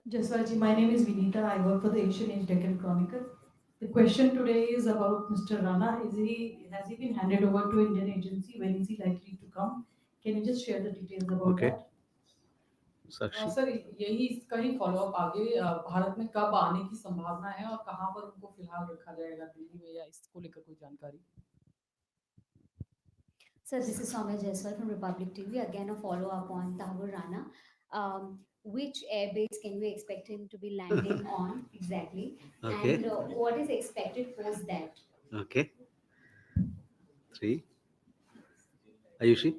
Jaswarji, my name is Vinita. I work for the Asian Intellectual Chronicle. The question today is about Mr. Rana. Has he been handed over to Indian agency? When is he likely to come? Can you just share the details about Okay, that? Sakshi. Sir यही इसका ही follow up आगे भारत में कब आने की संभावना है और कहाँ पर उनको फिलहाल रखा जाएगा दिल्ली में या इसको लेकर कोई जानकारी। So this is Soumya Jaiswal from Republic TV. Again, a follow-up on Tahur Rana. Which airbase can we expect him to be landing on exactly? Okay, And what is expected post that? okay. Three. Ayushi.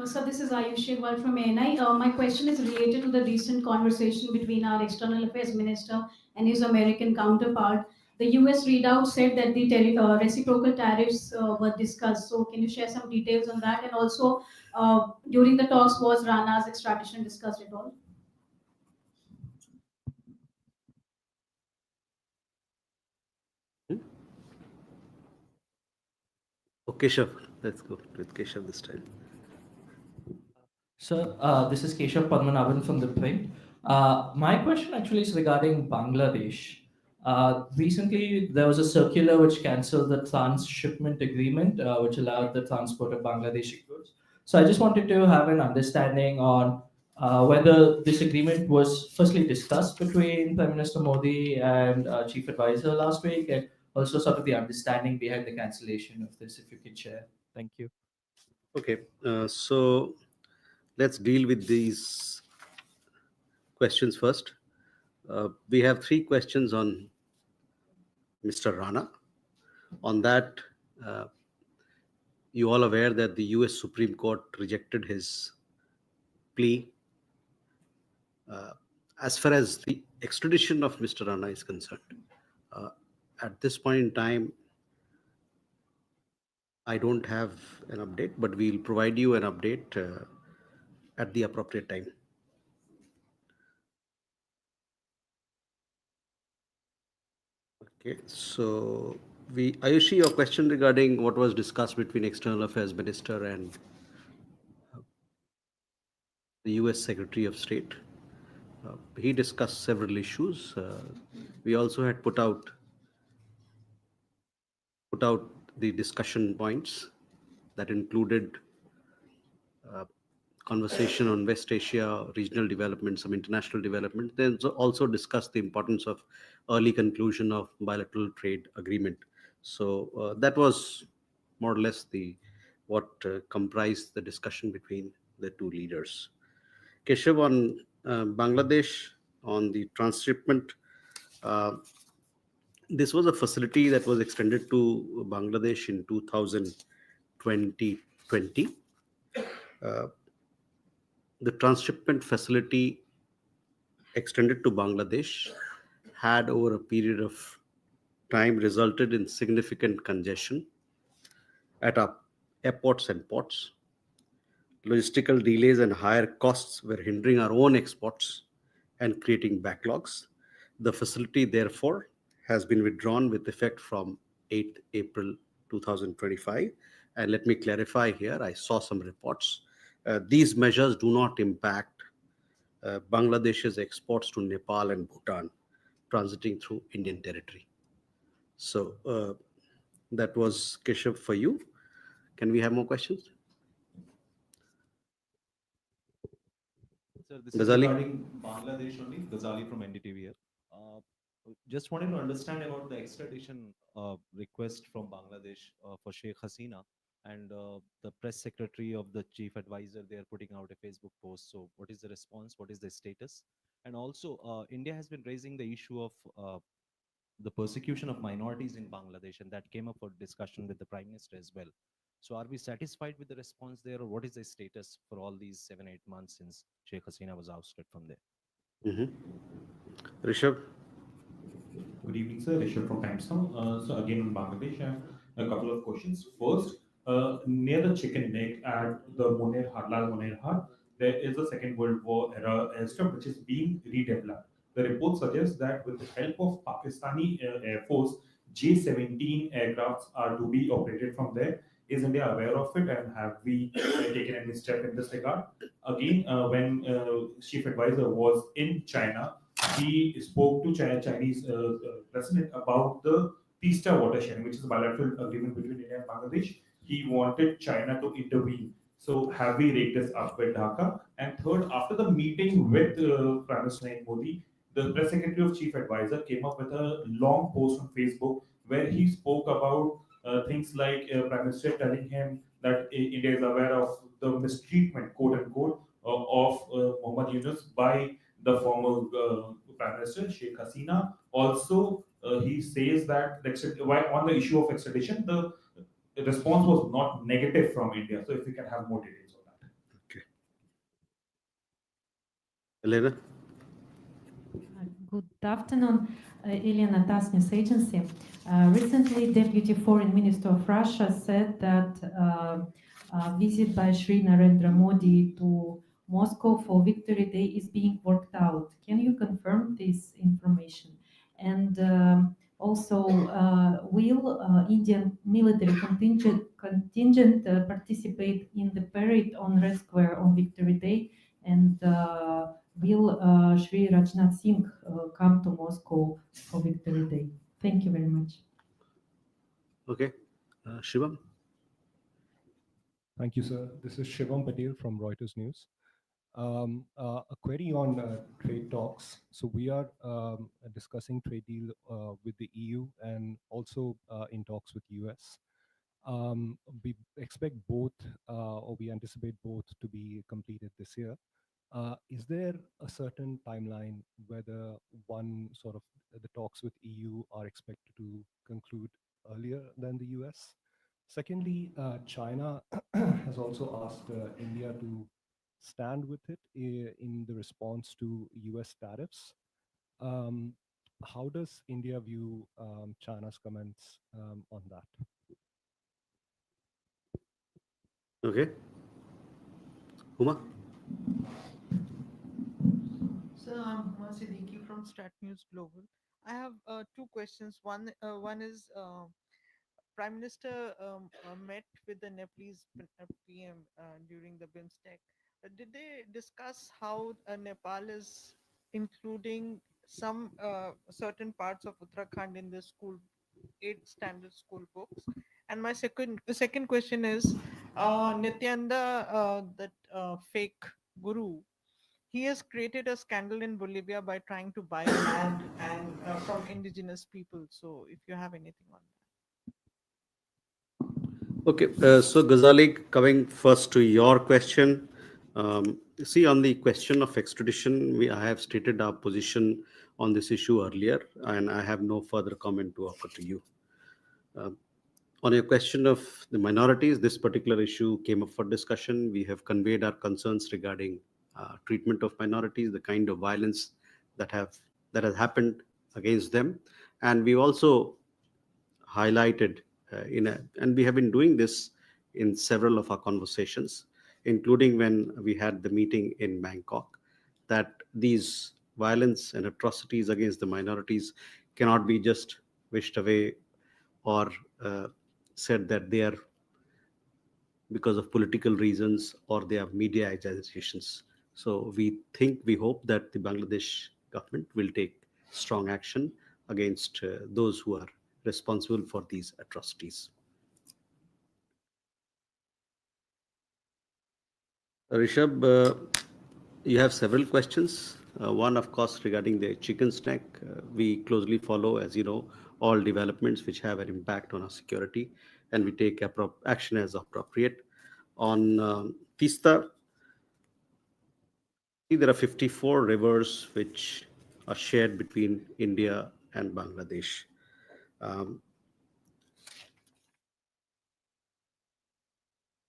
So this is Ayush Shirwal from ANI. My question is related to the recent conversation between our External Affairs Minister and his American counterpart. The US readout said that the reciprocal tariffs were discussed. So can you share some details on that? And also, during the talks, was Rana's extradition discussed at all? Hmm? Oh, Keshav. Let's go with Keshav this time. Sir, this is Keshav Padmanabhan from the print. My question actually is regarding Bangladesh. Recently, there was a circular which cancelled the transshipment agreement, which allowed the transport of Bangladeshi goods. So I just wanted to have an understanding on whether this agreement was firstly discussed between Prime Minister Modi and Chief Advisor last week, and also sort of the understanding behind the cancellation of this, if you could share. Thank you. Okay, so let's deal with these questions first. We have three questions on Mr. Rana. On that, uh, you all aware that the US Supreme Court rejected his plea. Uh, as far as the extradition of Mr. Rana is concerned, uh, at this point in time, I don't have an update, but we'll provide you an update at the appropriate time. Okay, so Ayushi, your question regarding what was discussed between External Affairs Minister and the US Secretary of State. He discussed several issues. We also had put out the discussion points that included uh, conversation on West Asia, regional development, some international development. Then also discussed the importance of early conclusion of bilateral trade agreement. So that was more or less the what comprised the discussion between the two leaders. Keshav, on Bangladesh, on the transshipment, uh, this was a facility that was extended to Bangladesh in 2020. Uh, the transshipment facility extended to Bangladesh had over a period of time resulted in significant congestion at our airports and ports. Logistical delays and higher costs were hindering our own exports and creating backlogs. The facility, therefore, has been withdrawn with effect from 8th April 2025. And let me clarify here, I saw some reports. These measures do not impact Bangladesh's exports to Nepal and Bhutan transiting through Indian territory. So that was Keshav for you. Can we have more questions? Sir, this is Ghazali? regarding Bangladesh only. Ghazali from NDTV here. Uh, just wanted to understand about the extradition request from Bangladesh for Sheikh Hasina and the press secretary of the chief advisor. They are putting out a Facebook post. So, what is the response? What is the status? And also, India has been raising the issue of the persecution of minorities in Bangladesh, and that came up for discussion with the Prime Minister as well. So, are we satisfied with the response there, or what is the status for all these 7-8 months since Sheikh Hasina was ousted from there? Rishabh? Good evening, sir. Rishabh from Times Now. So again on Bangladesh, I have a couple of questions. First, near the chicken neck at the Monerhar, there is a Second World War era airstrip which is being redeveloped. The report suggests that with the help of Pakistani Air Force, J-17 aircrafts are to be operated from there. Is India aware of it, and have we taken any step in this regard? Again, when chief advisor was in China, he spoke to Chinese president about the Teesta water sharing, which is a bilateral agreement between India and Bangladesh. He wanted China to intervene. So have we raked this up with Dhaka? And third, after the meeting with Prime Minister Narendra Modi, the press secretary of chief advisor came up with a long post on Facebook where he spoke about things like Prime Minister telling him that India is aware of the mistreatment, quote unquote, of Muhammad Yunus by the former Prime Minister Sheikh Hasina. Also, he says that on the issue of extradition, the response was not negative from India. So, if we can have more details on that. Okay. Elena? Good afternoon, Elena TASS News Agency. Recently, Deputy Foreign Minister of Russia said that a visit by Sri Narendra Modi to Moscow for Victory Day is being worked out. Can you confirm this information? And also, will Indian military contingent participate in the parade on Red Square on Victory Day? And will Shri Rajnath Singh come to Moscow for Victory Day? Thank you very much. Okay. Shivam? Thank you, sir. This is Shivam Patel from Reuters News. A query on trade talks. So we are discussing trade deal with the EU and also in talks with US. We expect both, or we anticipate both to be completed this year. Is there a certain timeline whether one sort of the talks with EU are expected to conclude earlier than the US? Secondly, China has also asked India to stand with it in the response to US tariffs. How does India view China's comments on that? Okay. Uma? So I'm Huma Siddiqui from Stat News Global. I have two questions. One is Prime Minister met with the Nepalese PM during the BIMSTEC. Did they discuss how Nepal is including some certain parts of Uttarakhand in the school 8 standard school books? And my second question is Nityananda, that fake guru, he has created a scandal in Bolivia by trying to buy land and from indigenous people. So if you have anything on that. Okay, so Ghazali, coming first to your question, see, on the question of extradition, I have stated our position on this issue earlier, and I have no further comment to offer to you. On your question of the minorities, this particular issue came up for discussion. We have conveyed our concerns regarding treatment of minorities, the kind of violence that has happened against them, and we also highlighted and we have been doing this in several of our conversations, including when we had the meeting in Bangkok, that these violence and atrocities against the minorities cannot be just wished away or said that they are because of political reasons or they are media agitations. So we hope that the Bangladesh government will take strong action against those who are responsible for these atrocities. Rishabh, you have several questions. One, of course, regarding the chicken snack. We closely follow, as you know, all developments which have an impact on our security, and we take action as appropriate. On Tista, there are 54 rivers which are shared between India and Bangladesh.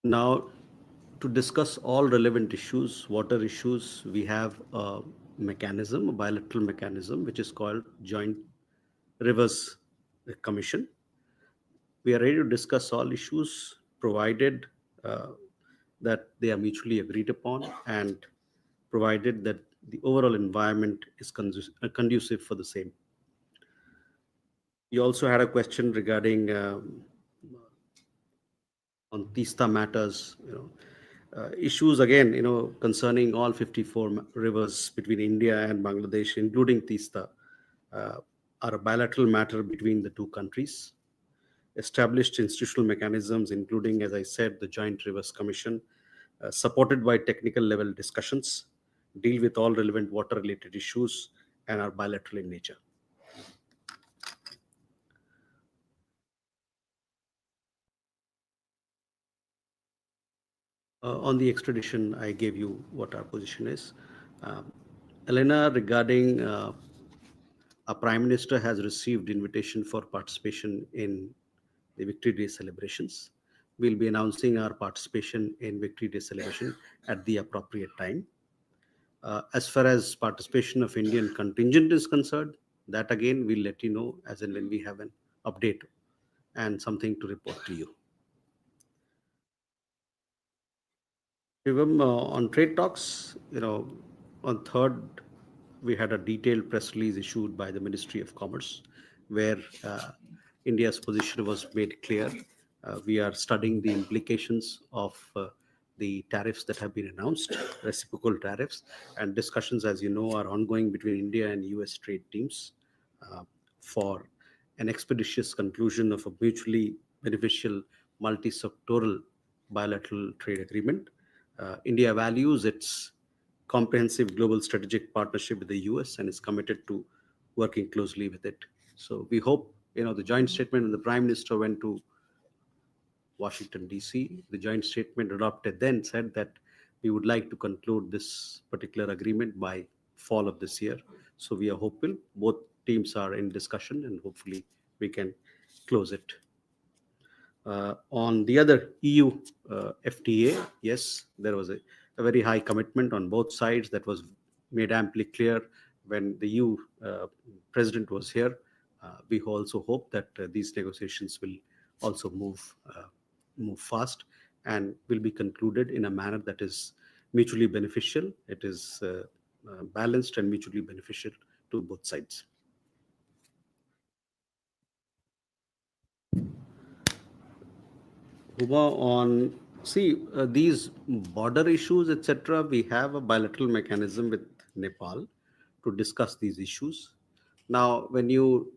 Now, to discuss all relevant issues, water issues, we have a mechanism, a bilateral mechanism, which is called Joint Rivers Commission. We are ready to discuss all issues, provided that they are mutually agreed upon and provided that the overall environment is conducive for the same. You also had a question regarding on Tista matters, issues again, concerning all 54 rivers between India and Bangladesh, including Tista, uh, are a bilateral matter between the two countries. Established institutional mechanisms, including, as I said, the Joint Rivers Commission, supported by technical level discussions, deal with all relevant water related issues and are bilateral in nature. On the extradition, I gave you what our position is. Um, Elena, regarding our Prime Minister has received invitation for participation in the Victory Day celebrations. We'll be announcing our participation in Victory Day celebration at the appropriate time. As far as participation of Indian contingent is concerned, that again we'll let you know as and when we have an update and something to report to you. Shivam, on trade talks, on third, we had a detailed press release issued by the Ministry of Commerce, where India's position was made clear. We are studying the implications of the tariffs that have been announced, reciprocal tariffs, and discussions, as you know, are ongoing between India and US trade teams uh, for an expeditious conclusion of a mutually beneficial multi-sectoral bilateral trade agreement. India values its comprehensive global strategic partnership with the US and is committed to working closely with it. So we hope, the joint statement when the Prime Minister went to Washington, D.C., the joint statement adopted then said that we would like to conclude this particular agreement by fall of this year. So we are hopeful. Both teams are in discussion and hopefully we can close it. On the other EU FTA, yes, there was a very high commitment on both sides that was made amply clear when the EU president was here. We also hope that these negotiations will also move fast and will be concluded in a manner that is mutually beneficial. It is balanced and mutually beneficial to both sides. Huma, on these border issues, etc. We have a bilateral mechanism with Nepal to discuss these issues. Now, when you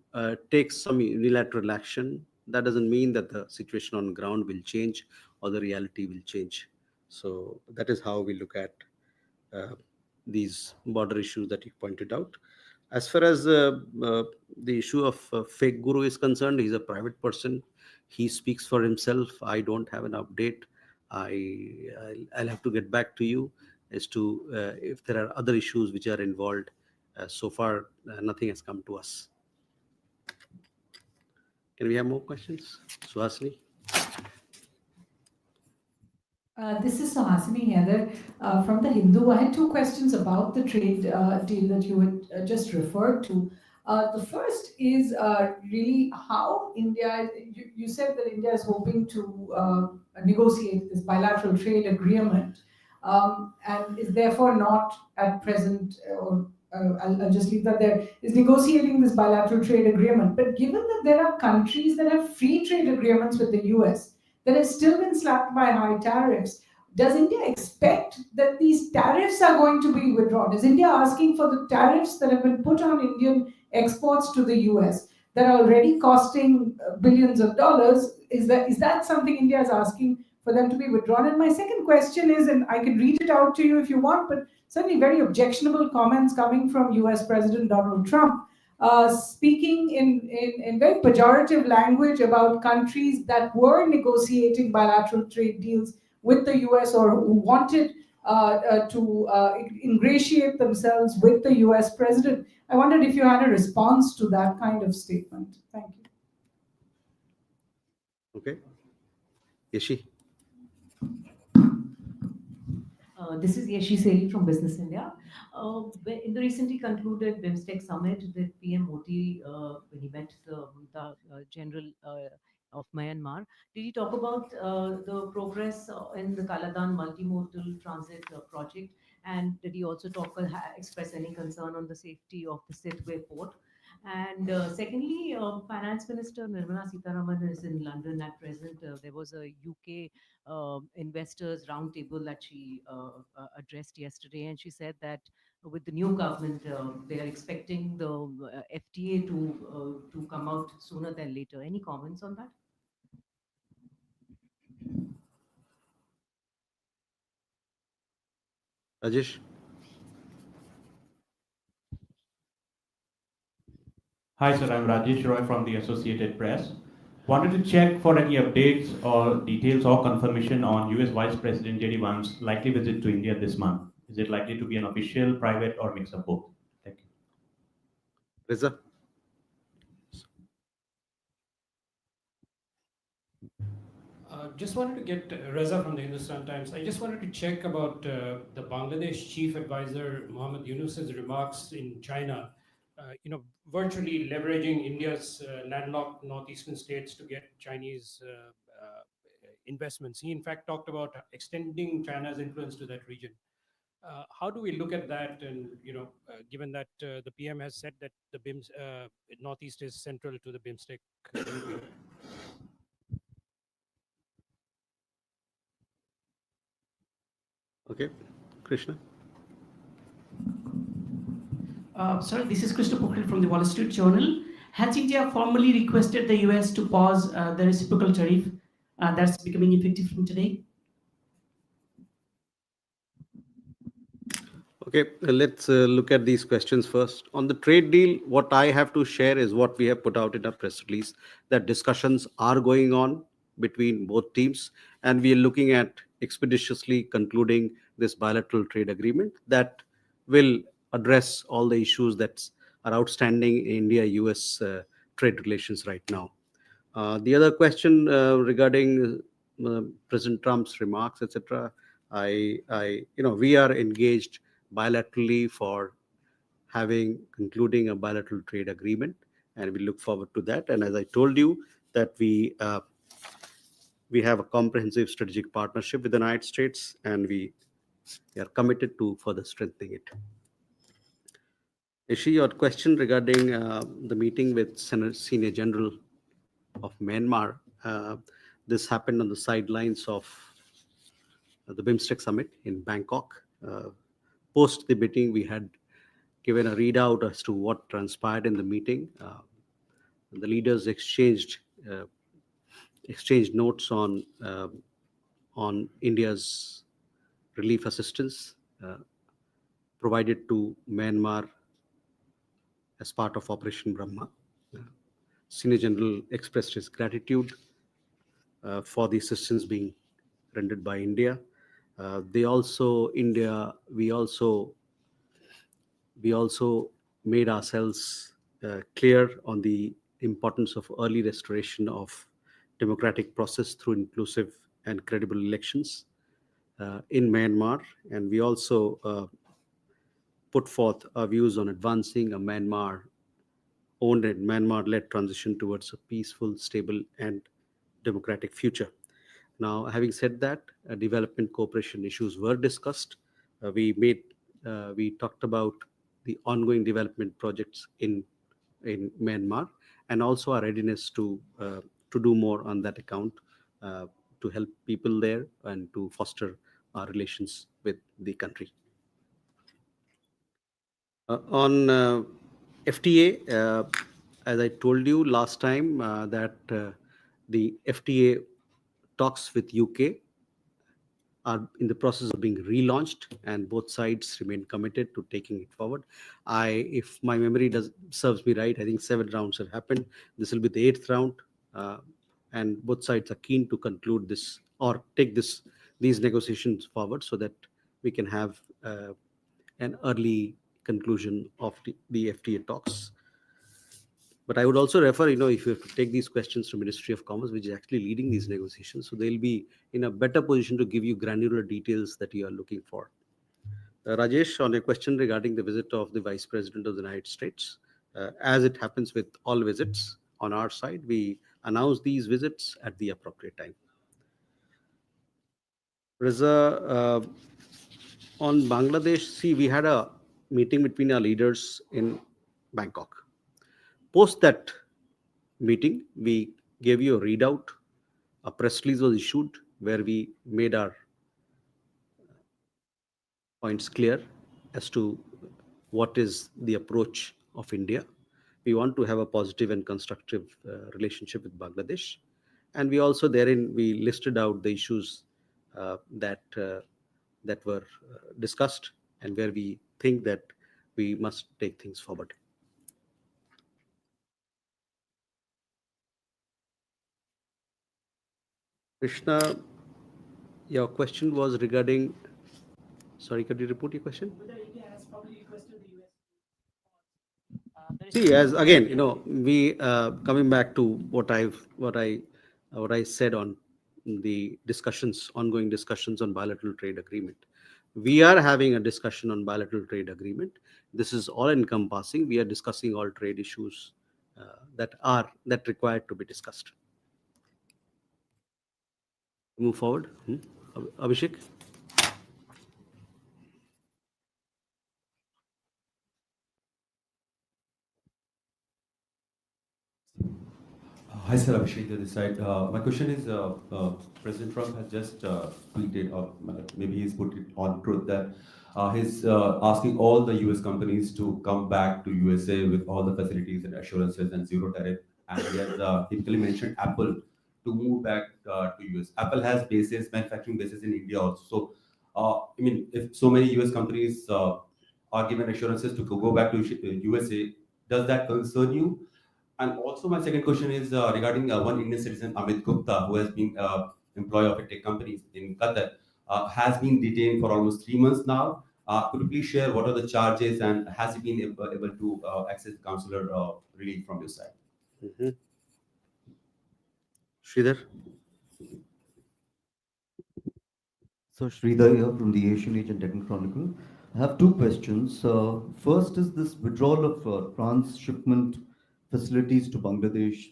take some unilateral action, that doesn't mean that the situation on ground will change or the reality will change. So that is how we look at uh, these border issues that you pointed out. As far as the issue of fake guru is concerned, he's a private person. He speaks for himself. I don't have an update. I'll have to get back to you as to if there are other issues which are involved. So far, nothing has come to us. Can we have more questions? Suhasini? This is Sahasini here from the Hindu. I had two questions about the trade deal that you had just referred to. The first is really how India, you said that India is hoping to negotiate this bilateral trade agreement and is therefore not at present, or I'll just leave that there, is negotiating this bilateral trade agreement. But given that there are countries that have free trade agreements with the US, that have still been slapped by high tariffs. Does India expect that these tariffs are going to be withdrawn? Is India asking for the tariffs that have been put on Indian exports to the US that are already costing billions of dollars? Is that something India is asking for them to be withdrawn? And my second question is, and I can read it out to you if you want, but certainly very objectionable comments coming from US President Donald Trump speaking in very pejorative language about countries that were negotiating bilateral trade deals with the US or who wanted to ingratiate themselves with the US president. I wondered if you had a response to that kind of statement. Thank you. Okay. Yeshi? This is Yeshi Seli from Business India. In the recently concluded BIMSTEC summit with PM Modi, when he met the general of Myanmar, did he talk about the progress in the Kaladan multimodal transit project? And did he also express any concern on the safety of the Sitwe port? And secondly, Finance Minister Nirmala Sitharaman is in London at present. There was a UK investors roundtable that she addressed yesterday, and she said that with the new government, they are expecting the FTA to come out sooner than later. Any comments on that? Rajesh? Hi, sir. I'm Rajesh Roy from the Associated Press. Wanted to check for any updates or details or confirmation on US Vice President JD Vance's likely visit to India this month. Is it likely to be an official, private, or mix of both? Thank you. Reza? Just wanted to get Reza from the Hindustan Times. I just wanted to check about the Bangladesh chief advisor Mohammed Yunus's remarks in China. Virtually leveraging India's landlocked northeastern states to get Chinese investments. He in fact talked about extending China's influence to that region. How do we look at that? And given that the PM has said that the BIMS northeast is central to the BIMSTEC delivery. Okay. Krishna? Sir, this is Krishna Pokhrel from the Wall Street Journal. Has India formally requested the US to pause the reciprocal tariff that's becoming effective from today? Okay, let's look at these questions first. On the trade deal, what I have to share is what we have put out in our press release, that discussions are going on between both teams, and we are looking at expeditiously concluding this bilateral trade agreement that will address all the issues that are outstanding in India-US trade relations right now. The other question regarding President Trump's remarks, etc., we are engaged bilaterally for concluding a bilateral trade agreement, and we look forward to that. And as I told you, that we have a comprehensive strategic partnership with the United States, and we are committed to further strengthening it. Ishi, your question regarding the meeting with Senior General of Myanmar, this happened on the sidelines of the BIMSTEC summit in Bangkok. Post the meeting, we had given a readout as to what transpired in the meeting. The leaders exchanged notes on India's relief assistance provided to Myanmar as part of Operation Brahma. Senior General expressed his gratitude for the assistance being rendered by India. We also made ourselves clear on the importance of early restoration of democratic process through inclusive and credible elections in Myanmar, and we also put forth our views on advancing a Myanmar-owned and Myanmar-led transition towards a peaceful, stable, and democratic future. Now, having said that, development cooperation issues were discussed. We talked about the ongoing development projects in Myanmar, and also our readiness to do more on that account, to help people there and to foster our relations with the country. On FTA, as I told you last time, that the FTA talks with UK are in the process of being relaunched, and both sides remain committed to taking it forward. If my memory serves me right, I think 7 rounds have happened. This will be the 8th round, and both sides are keen to conclude this or take these negotiations forward so that we can have an early conclusion of the FTA talks. But I would also refer, if you have to take these questions to Ministry of Commerce, which is actually leading these negotiations, so they'll be in a better position to give you granular details that you are looking for. Rajesh, on a question regarding the visit of the Vice President of the United States, as it happens with all visits on our side, we announce these visits at the appropriate time. Reza, on Bangladesh, we had a meeting between our leaders in Bangkok. Post that meeting, we gave you a readout. A press release was issued where we made our points clear as to what is the approach of India. We want to have a positive and constructive relationship with Bangladesh, and we also therein we listed out the issues that were discussed and where we think that we must take things forward. Krishna, your question was regarding. Sorry, could you repeat your question? Whether India has probably requested the US. See, as again, we coming back to what I said on the discussions, ongoing discussions on bilateral trade agreement. We are having a discussion on bilateral trade agreement. This is all encompassing. We are discussing all trade issues that required to be discussed. Move forward. Abhishek. Hi, sir. Abhishek on this side. My question is, President Trump has just tweeted, or maybe he's put it on truth, that he's asking all the US companies to come back to USA with all the facilities and assurances and zero tariff. And he has typically mentioned Apple to move back to US. Apple has bases, manufacturing bases in India also. So, I mean, if so many US companies are given assurances to go back to USA, does that concern you? And also, my second question is regarding one Indian citizen, Amit Gupta, who has been employee of a tech company in Qatar, has been detained for almost 3 months now. Could you please share what are the charges and has he been able to access consular relief from your side? Sridhar. So Sridhar here from the Asian Age and Deccan Chronicle. I have two questions. First is this withdrawal of transshipment facilities to Bangladesh.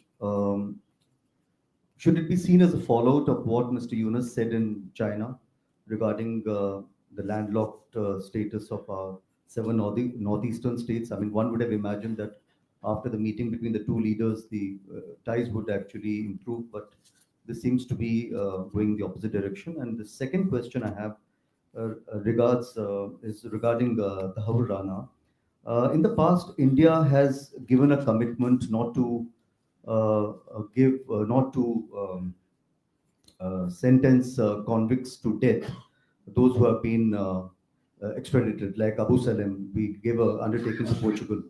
Should it be seen as a fallout of what Mr. Yunus said in China regarding the landlocked status of our seven northeastern states? I mean, one would have imagined that after the meeting between the two leaders, the ties would actually improve, but this seems to be going the opposite direction. And the second question I have is regarding the Hawar Rana. In the past, India has given a commitment not to sentence convicts to death, those who have been extradited, like Abu Salem. We gave a undertaking to Portugal.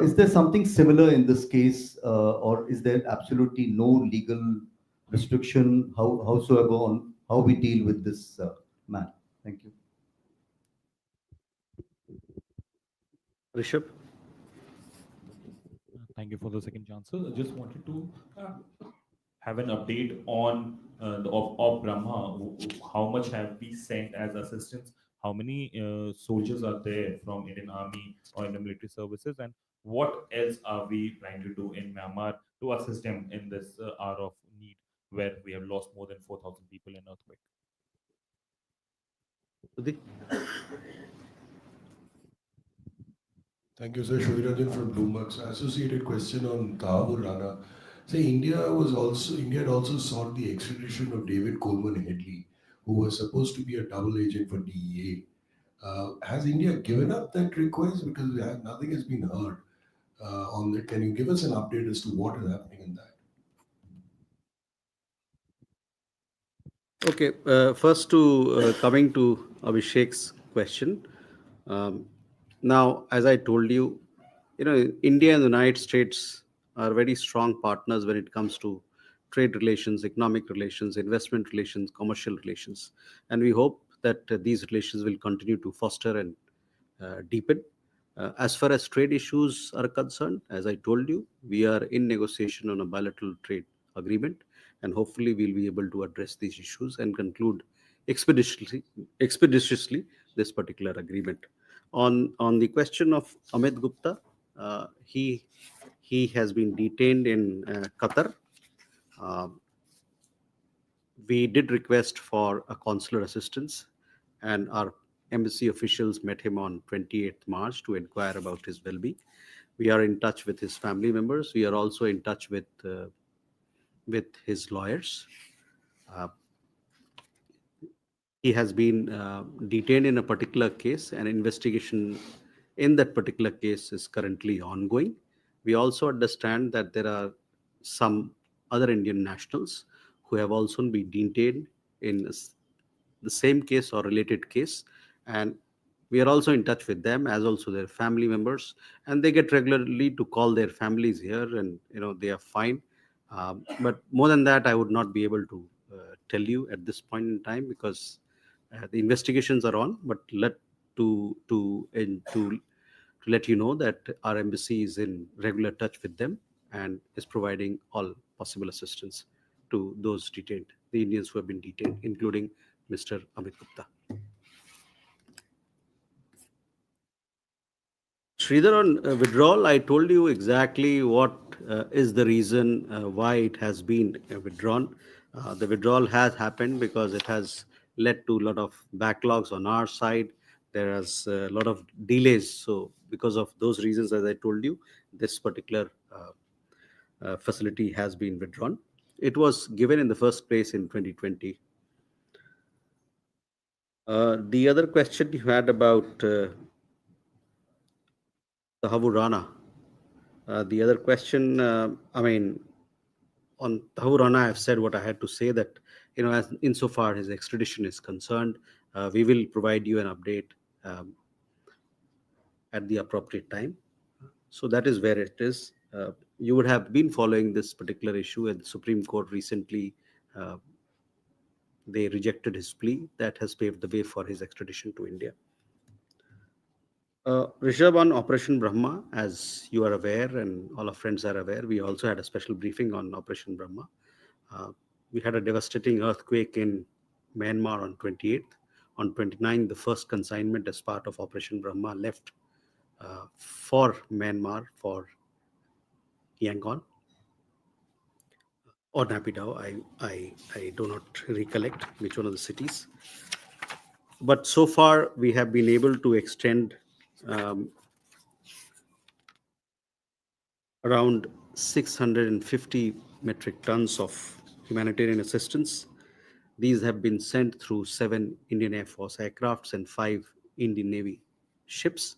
Is there something similar in this case, or is there absolutely no legal restriction, howsoever, on how we deal with this man? Thank you. Rishabh. Thank you for the second chance. So I just wanted to have an update on of Brahma. How much have we sent as assistance? How many soldiers are there from Indian Army or Indian military services? And what else are we planning to do in Myanmar to assist them in this hour of need where we have lost more than 4,000 people in earthquake? Thank you, sir. Shuriranjan from Bloomberg. So, associated question on Hawar Rana. Say India had also sought the extradition of David Coleman Headley, who was supposed to be a double agent for DEA. Has India given up that request because nothing has been heard on that? Can you give us an update as to what is happening in that? Okay, first coming to Abhishek's question. Now, as I told you, India and the United States are very strong partners when it comes to trade relations, economic relations, investment relations, commercial relations, and we hope that these relations will continue to foster and deepen. As far as trade issues are concerned, as I told you, we are in negotiation on a bilateral trade agreement, and hopefully we'll be able to address these issues and conclude expeditiously this particular agreement. On the question of Amit Gupta, he has been detained in Qatar. We did request for a consular assistance, and our embassy officials met him on 28th March to inquire about his well-being. We are in touch with his family members. We are also in touch with his lawyers. Uh, he has been detained in a particular case, and investigation in that particular case is currently ongoing. We also understand that there are some other Indian nationals who have also been detained in the same case or related case, and we are also in touch with them as also their family members, and they get regularly to call their families here, and they are fine. But more than that, I would not be able to tell you at this point in time, because the investigations are on. But to let you know that our embassy is in regular touch with them and is providing all possible assistance to those detained, the Indians who have been detained, including Mr. Amit Gupta. Sridhar, on withdrawal, I told you exactly what is the reason why it has been withdrawn. The withdrawal has happened because it has led to a lot of backlogs on our side. There is a lot of delays. So, because of those reasons, as I told you, this particular facility has been withdrawn. It was given in the first place in 2020. The other question you had about the Havurana. The other question, on Tahurana, I've said what I had to say, that, as insofar his extradition is concerned, we will provide you an update at the appropriate time. So that is where it is. You would have been following this particular issue at the Supreme Court recently. Uh, they rejected his plea. That has paved the way for his extradition to India. Rishabh, on Operation Brahma, as you are aware and all our friends are aware, we also had a special briefing on Operation Brahma. We had a devastating earthquake in Myanmar on 28th. On 29th, the first consignment as part of Operation Brahma left for Myanmar for Yangon or Naypyidaw. I do not recollect which one of the cities. But so far, we have been able to extend around 650 metric tons of humanitarian assistance. These have been sent through 7 Indian Air Force aircrafts and 5 Indian Navy ships.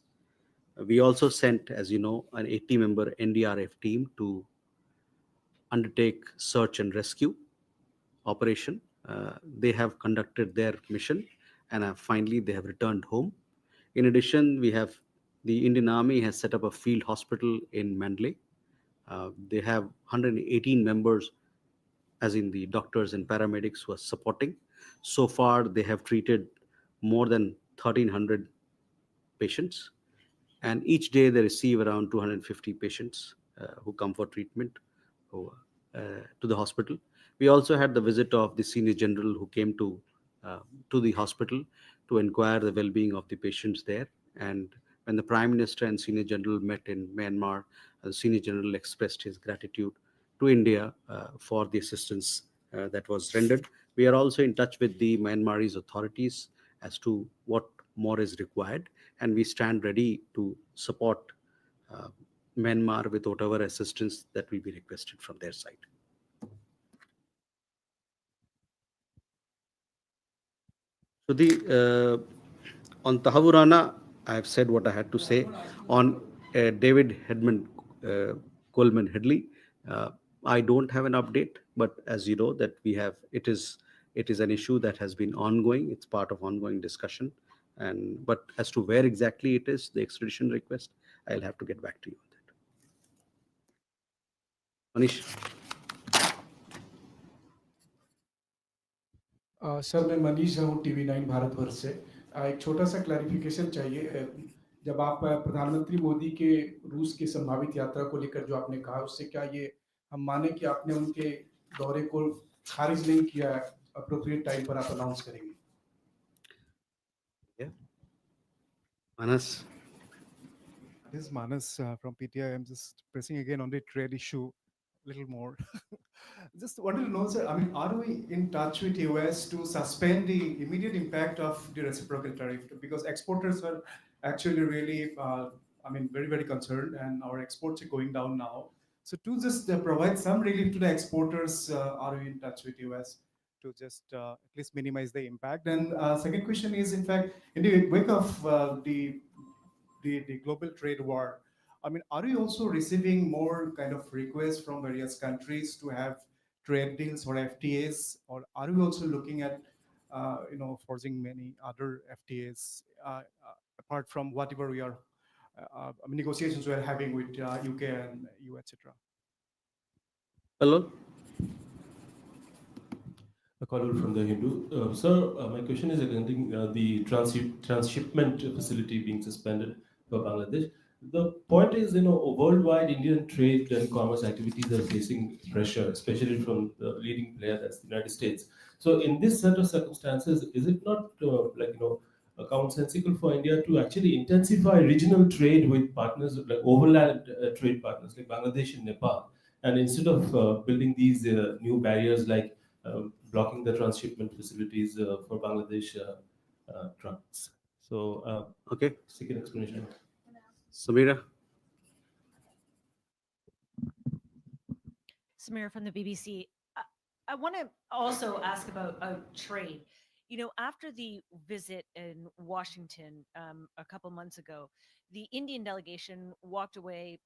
We also sent, as you know, an 80-member NDRF team to undertake search and rescue operation. They have conducted their mission, and finally they have returned home. In addition, the Indian Army has set up a field hospital in Mandalay. They have 118 members, as in the doctors and paramedics who are supporting. So far, they have treated more than 1,300 patients, and each day they receive around 250 patients who come for treatment to the hospital. We also had the visit of the senior general who came to the hospital to inquire the well-being of the patients there. And when the Prime Minister and Senior General met in Myanmar, the Senior General expressed his gratitude to India for the assistance that was rendered. We are also in touch with the Myanmarese authorities as to what more is required, and we stand ready to support uh, Myanmar with whatever assistance that will be requested from their side. So on Tahavurana, I have said what I had to say. On David Coleman Headley, uh, I don't have an update, but as you know that it is an issue that has been ongoing. It's part of ongoing discussion, but as to where exactly it is, the extradition request, I'll have to get back to you on that. Manish. Sir मैं मनीष हूँ TV9 Bharatvarsh से एक छोटा सा clarification चाहिए जब आप प्रधानमंत्री मोदी के रूस की संभावित यात्रा को लेकर जो आपने कहा उससे क्या ये हम माने कि आपने उनके दौरे को खारिज नहीं किया अप्रोप्रिएट टाइम पर आप अनाउंस करेंगे Manas. This is Manas from PTI. I'm just pressing again on the trade issue a little more. Just wanted to know, sir, I mean, are we in touch with US to suspend the immediate impact of the reciprocal tariff? Because exporters were actually really I mean, very, very concerned, and our exports are going down now. So to just provide some relief to the exporters, are we in touch with US to just at least minimize the impact? And second question is, in fact, in the wake of the global trade war, I mean, are you also receiving more kind of requests from various countries to have trade deals or FTAs, or are we also looking at forging many other FTAs apart from whatever we are negotiations we are having with UK and EU, etc. Hello. Kalul from the Hindu. Sir, my question is regarding the transshipment facility being suspended for Bangladesh. The point is, worldwide Indian trade and commerce activities are facing pressure, especially from the leading player, that's the United States. So, in this set of circumstances, is it not commonsensical for India to actually intensify regional trade with partners, like overland trade partners like Bangladesh and Nepal, and instead of building these new barriers like blocking the transshipment facilities for Bangladesh trucks. So, Okay. second explanation. Samira. Samira from the BBC. I want to also ask about trade. After the visit in Washington a couple months ago, the Indian delegation walked away,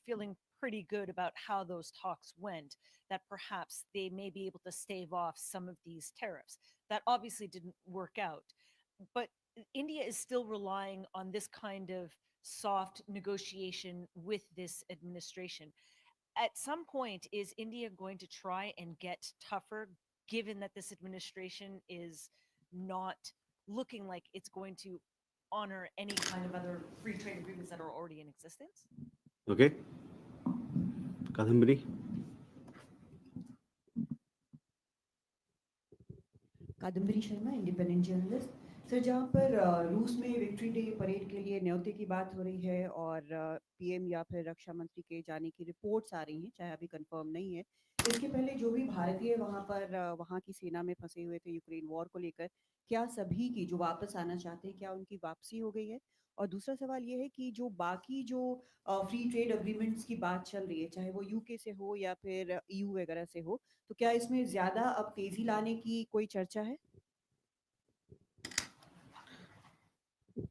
feeling pretty good about how those talks went, that perhaps they may be able to stave off some of these tariffs. That obviously didn't work out. But India is still relying on this kind of soft negotiation with this administration. At some point, is India going to try and get tougher, given that this administration is not looking like it's going to honor any kind of other free trade agreements that are already in existence? Okay. Kadambari. Kadambari Sharma independent journalist sir जहाँ पर रूस में victory day parade के लिए न्योते की बात हो रही है और पीएम या फिर रक्षा मंत्री के जाने की रिपोर्ट्स आ रही हैं चाहे अभी कंफर्म नहीं है इसके पहले जो भी भारतीय वहाँ पर वहाँ की सेना में फंसे हुए थे यूक्रेन वॉर को लेकर क्या सभी की जो वापस आना चाहते हैं क्या उनकी वापसी हो गई है और दूसरा सवाल ये है कि जो बाकी जो फ्री ट्रेड अग्रीमेंट्स की बात चल रही है चाहे वो यूके से हो या फिर ईयू वगैरह से हो तो क्या इसमें ज्यादा अब तेजी लाने की कोई चर्चा है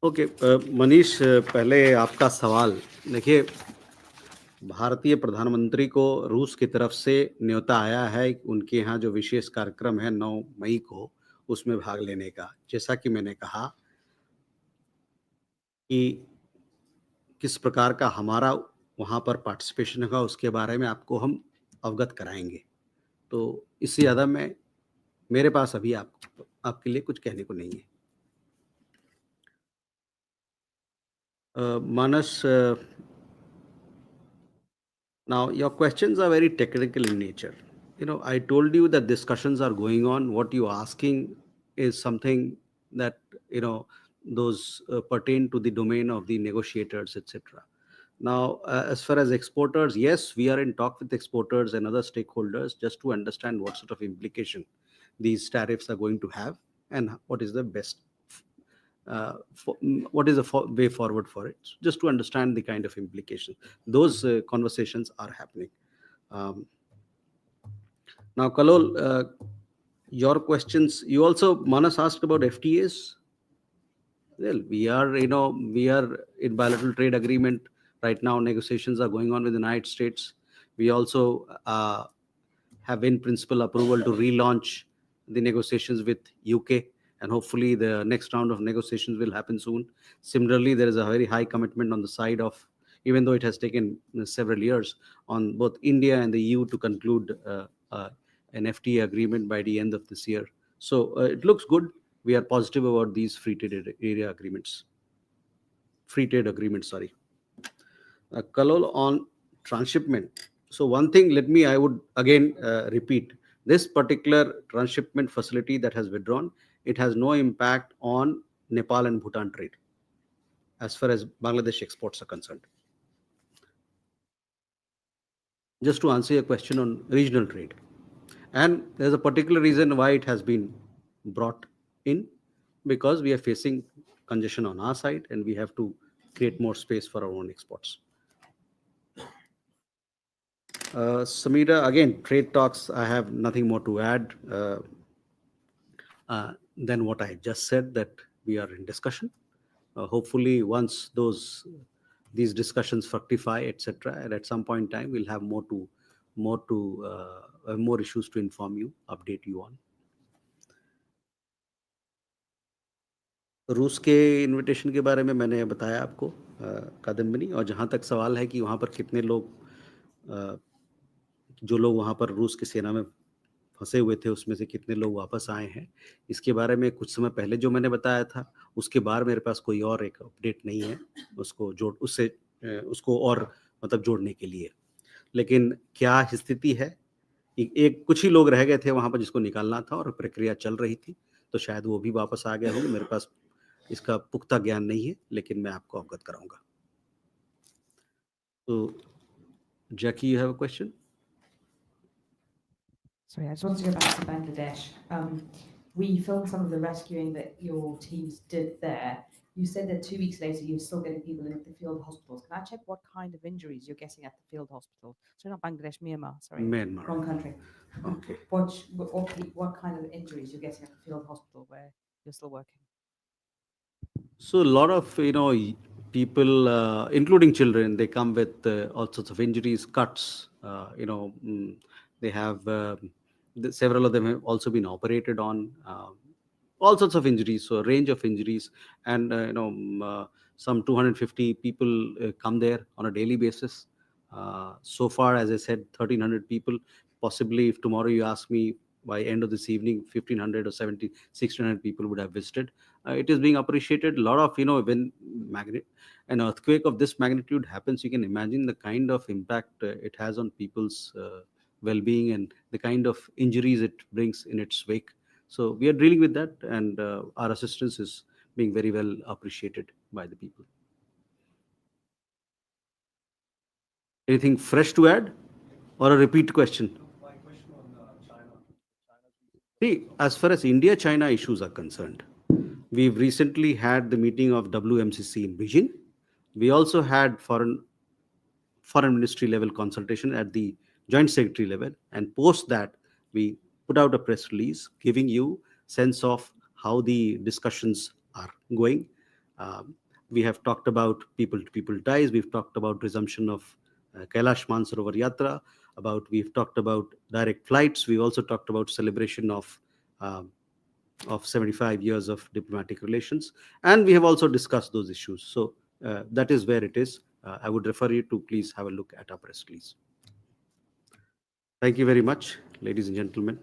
ओके मनीष पहले आपका सवाल देखिए भारतीय प्रधानमंत्री को रूस की तरफ से न्योता आया है उनके यहाँ जो विशेष कार्यक्रम है 9 मई को उसमें भाग लेने का जैसा कि मैंने कहा कि किस प्रकार का हमारा वहाँ पर पार्टिसिपेशन होगा उसके बारे में आपको हम अवगत कराएंगे तो इससे ज़्यादा मेरे पास अभी आपके लिए कुछ कहने को नहीं है Manas, now your questions are very technical in nature. I told you that discussions are going on. What you're asking is something that, those pertain to the domain of the negotiators, etc. Now, as far as exporters, yes, we are in talk with exporters and other stakeholders just to understand what sort of implication these tariffs are going to have and what is the best what is the way forward for it, just to understand the kind of implication. Those conversations are happening. Now, Kalol, your questions, you also, Manas asked about FTAs. Well, we are in bilateral trade agreement right now. Negotiations are going on with the United States. We also have in principle approval to relaunch the negotiations with UK. And hopefully the next round of negotiations will happen soon. Similarly, there is a very high commitment on the side of, even though it has taken several years, on both India and the EU to conclude an FTA agreement by the end of this year. So it looks good. We are positive about these free trade area agreements. Free trade agreements, sorry. Kalol, on transshipment. So one thing, I would again repeat, this particular transshipment facility that has withdrawn, it has no impact on Nepal and Bhutan trade as far as Bangladesh exports are concerned. Just to answer your question on regional trade. And there's a particular reason why it has been brought in, because we are facing congestion on our side and we have to create more space for our own exports. Samira, again, trade talks, I have nothing more to add than what I just said, that we are in discussion. Hopefully, once these discussions fructify, etc., and at some point in time, we'll have more issues to inform you, update you on. रूस के invitation के बारे में मैंने बताया आपको कादम्बिनी, और जहाँ तक सवाल है कि वहाँ पर कितने लोग जो लोग वहाँ पर रूस की सेना में फंसे हुए थे उसमें से कितने लोग वापस आए हैं, इसके बारे में कुछ समय पहले जो मैंने बताया था, उसके बाद मेरे पास कोई और एक अपडेट नहीं है उसको और मतलब जोड़ने के लिए। लेकिन क्या स्थिति है, एक कुछ ही लोग रह गए थे वहाँ पर जिसको निकालना था और प्रक्रिया चल रही थी, तो शायद वो भी वापस आ गए होंगे। मेरे पास इसका पुख्ता ज्ञान नहीं है, लेकिन मैं आपको अवगत कराऊंगा। तो जैकी, you have a question? Sorry, I just wanted to go back to Bangladesh. We filmed some of the rescuing that your teams did there. You said that 2 weeks later you're still getting people in the field hospitals. Can I check what kind of injuries you're getting at the field hospital? So not Bangladesh, Myanmar. Sorry, Myanmar. wrong country. Okay. What kind of injuries you're getting at the field hospital where you're still working? So a lot of people, including children, they come with all sorts of injuries, cuts. They have several of them have also been operated on. All sorts of injuries, so a range of injuries, and some 250 people come there on a daily basis. So far, as I said, 1,300 people. Possibly, if tomorrow you ask me, by end of this evening, 1,500 or 1,600 people would have visited. It is being appreciated. A lot of, when an earthquake of this magnitude happens, you can imagine the kind of impact it has on people's well-being and the kind of injuries it brings in its wake. So we are dealing with that, and our assistance is being very well appreciated by the people. Anything fresh to add, or a repeat question? See, as far as India-China issues are concerned, we've recently had the meeting of WMCC in Beijing. We also had foreign ministry level consultation at the joint secretary level, and post that we put out a press release giving you sense of how the discussions are going. We have talked about people-to-people ties. We've talked about resumption of Kailash Mansarovar Yatra. We've talked about direct flights. We also talked about celebration of 75 years of diplomatic relations, and we have also discussed those issues. So that is where it is. I would refer you to please have a look at our press release. Thank you very much, ladies and gentlemen.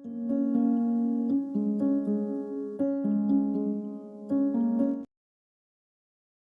you.